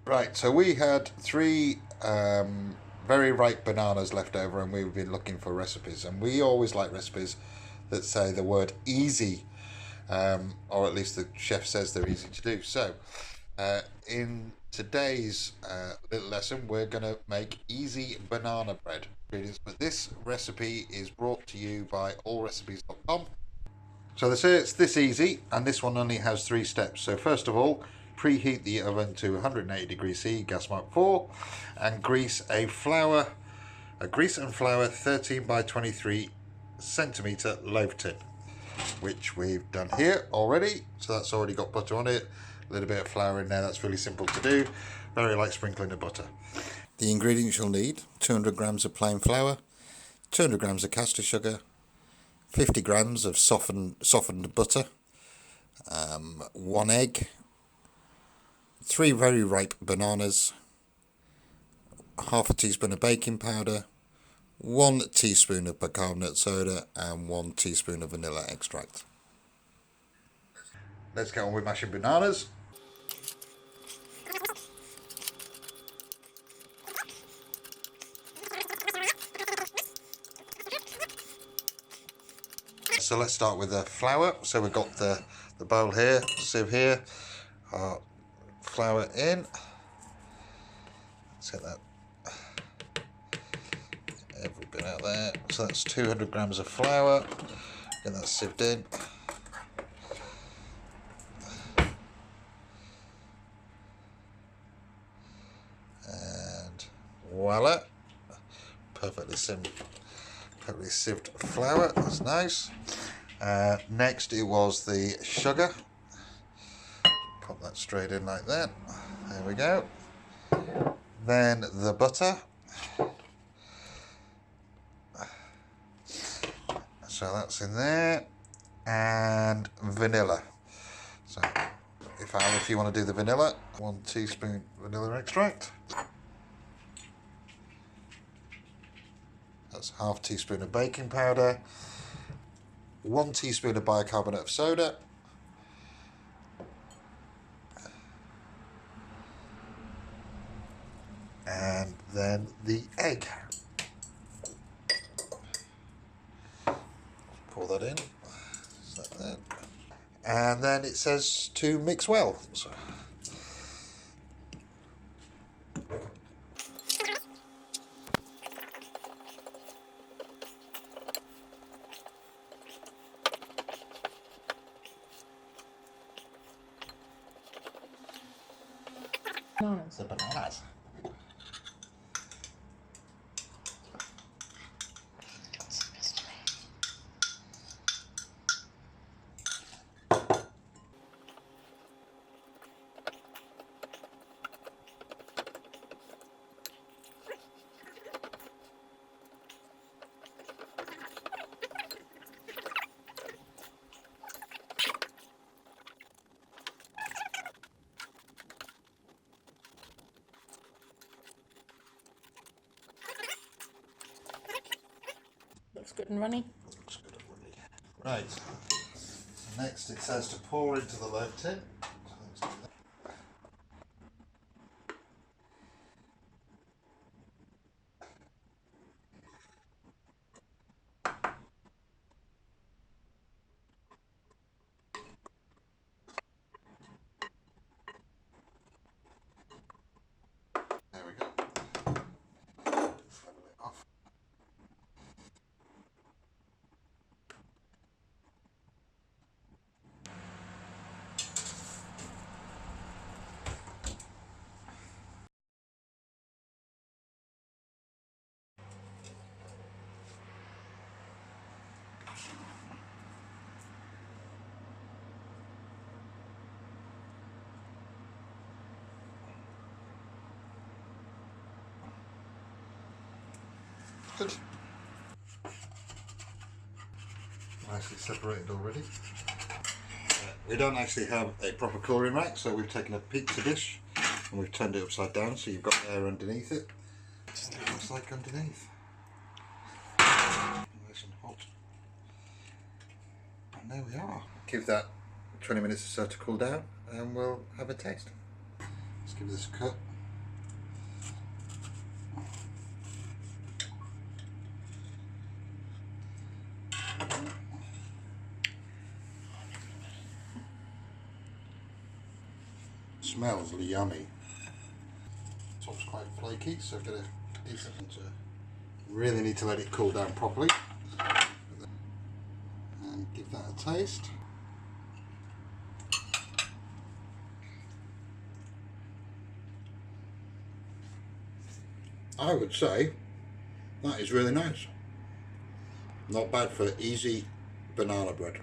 Right, so we had three very ripe bananas left over, and we've been looking for recipes. And we always like recipes that say the word easy, or at least the chef says they're easy to do. So, in today's little lesson, we're going to make easy banana bread ingredients. But this recipe is brought to you by allrecipes.com. So they say it's this easy, and this one only has 3 steps. So first of all, preheat the oven to 180 degrees C, gas mark 4, and grease a grease and flour 13 by 23 centimeter loaf tin, which we've done here already. So that's already got butter on it, a little bit of flour in there. That's really simple to do, very like sprinkling of butter. The ingredients you'll need: 200 grams of plain flour, 200 grams of caster sugar, 50 grams of softened butter, 1 egg, 3 very ripe bananas, half a teaspoon of baking powder, 1 teaspoon of bicarbonate soda, and 1 teaspoon of vanilla extract. Let's get on with mashing bananas. So let's start with the flour. So we've got the bowl here, sieve here, our flour in. Let's get that every bit out there. So that's 200 grams of flour. Get that sieved in. And voila, perfectly sieved flour. That's nice. Next it was the sugar. Pop that straight in like that. There we go. Then the butter. So that's in there. And vanilla. So if you want to do the vanilla, 1 teaspoon vanilla extract. That's half teaspoon of baking powder. 1 teaspoon of bicarbonate of soda. And then the egg. Pour that in. Like that. And then it says to mix well. So. Bananas. The bananas. Looks good and runny. Looks good and runny. Right. So next it says to pour into the loaf tin. There we go. Level it off. Good. Nicely separated already. We don't actually have a proper colouring rack, so we've taken a pizza dish and we've turned it upside down, so you've got air underneath it. Just what it looks like underneath. Nice and hot. And there we are. Give that 20 minutes or so to cool down and we'll have a taste. Let's give this a cut. Smells yummy. Top's quite flaky, so I've got a decent one to really need to let it cool down properly. And give that a taste. I would say that is really nice. Not bad for easy banana bread.